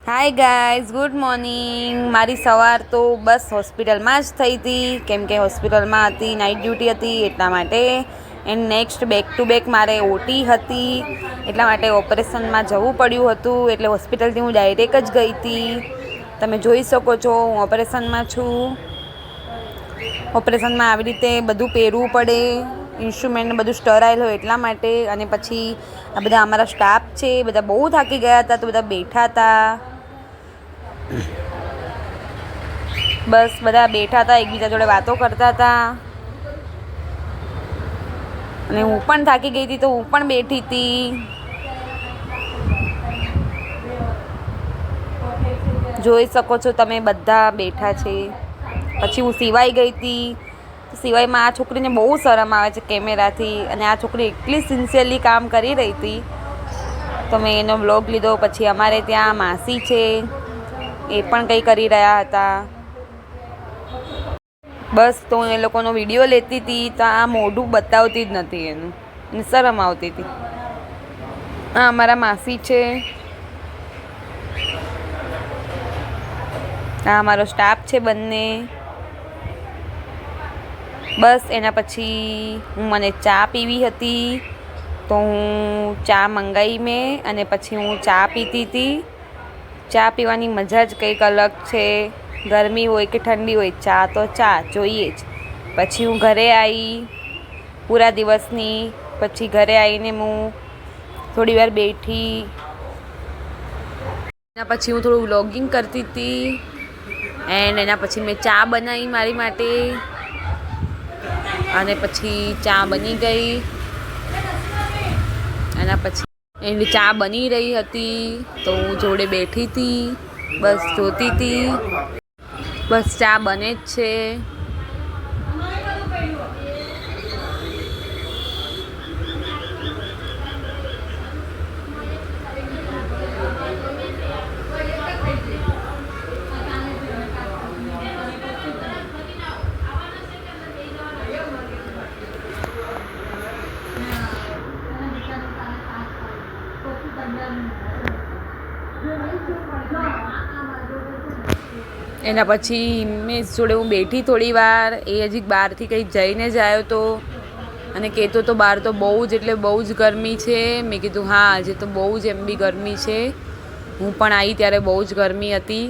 Hi guys, good morning. મારી સવાર તો બસ હોસ્પિટલમાં જ થઈ હતી, કેમ કે હોસ્પિટલમાં હતી, નાઇટ ડ્યુટી હતી એટલા માટે. And next back to back મારે ઓટી હતી, એટલા માટે ઓપરેશનમાં જવું પડ્યું હતું. એટલે હોસ્પિટલથી હું ડાયરેક્ટ જ ગઈ હતી. તમે જોઈ શકો છો હું ઓપરેશનમાં છું. ઓપરેશનમાં આવી રીતે બધું પહેરવું પડે, ઇન્સ્ટ્રુમેન્ટ બધું સ્ટરાઇલ હોય એટલા માટે. અને પછી આ બધા અમારા સ્ટાફ છે, બધા બહુ થાકી ગયા હતા, તો બધા બેઠા હતા. બસ બધા બેઠા હતા, એકબીજા જોડે વાતો કરતા હતા. અને હું પણ થાકી ગઈ હતી, તો હું પણ બેઠી હતી. જોઈ શકો છો તમે, બધા બેઠા છે. પછી હું સિવાય ગઈ હતી. સિવાયમાં આ છોકરીને બહુ શરમ આવે છે કેમેરાથી, અને આ છોકરી એટલી સિન્સિયરલી કામ કરી રહી હતી, તો મેં એનો વ્લોગ લીધો. પછી અમારે ત્યાં માસી છે, એ પણ કંઈ કરી રહ્યા હતા. બસ તો એ લોકોનો વિડીયો લેતી હતી, તો આ મોઢું બતાવતી જ નથી એનું, એને શરમ આવતી હતી. આ અમારા માસી છે, આ અમારો સ્ટાફ છે બંને. બસ એના પછી મને ચા પીવી હતી, તો હું ચા મંગાવી મેં, અને પછી હું ચા પીતી હતી. ચા પીવાની મજા જ કંઈક અલગ છે. ગરમી હોય કે ઠંડી હોય, ચા તો ચા જોઈએ જ. પછી હું ઘરે આવી પૂરા દિવસની. પછી ઘરે આવીને હું થોડી વાર બેઠી. એના પછી હું થોડું વ્લોગિંગ કરતી હતી. એન્ડ એના પછી મેં ચા બનાવી મારી માટે, અને પછી ચા બની ગઈ. એના પછી એની ચા બની રહી હતી, તો હું જોડે બેઠી હતી, બસ જોતી હતી. બસ ચા બને જ છે. એના પછી હિમેશ જોડે હું બેઠી થોડી વાર. એ હજી બહારથી કંઈ જઈને જ આવ્યો હતો, અને કહેતો તો બહાર તો બહુ જ એટલે બહુ જ ગરમી છે. મેં કીધું હા, આજે તો બહુ જ એમ બી ગરમી છે. હું પણ આવી ત્યારે બહુ જ ગરમી હતી.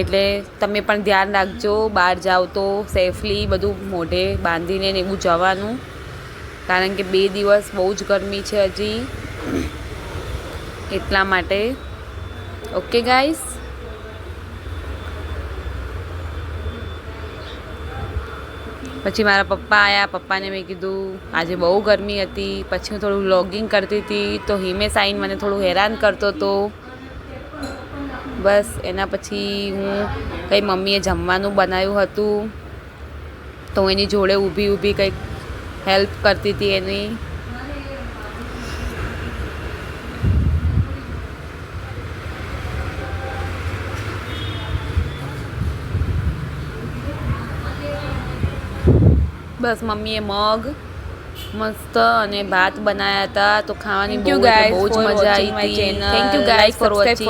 એટલે તમે પણ ધ્યાન રાખજો, બહાર જાઓ તો સેફલી બધું મોઢે બાંધીને ને એવું જવાનું, કારણ કે 2 દિવસ બહુ જ ગરમી છે હજી, એટલા માટે. Okay guys. પછી મારા પપ્પા આવ્યા. પપ્પાને મેં કીધું આજે બહુ ગરમી હતી. પછી હું થોડું વ્લોગિંગ કરતી હતી, તો હિમેશ આવીને મને થોડું હેરાન કરતો હતો. બસ એના પછી હું કંઈ મમ્મીએ જમવાનું બનાવ્યું હતું, તો એની જોડે ઊભી કંઈક હેલ્પ કરતી હતી એની. બસ મમ્મીએ મગ મસ્ત અને ભાત બનાવ્યા હતા, તો ખાવાની બહુ જ મજા આવી હતી. Thank you guys for watching.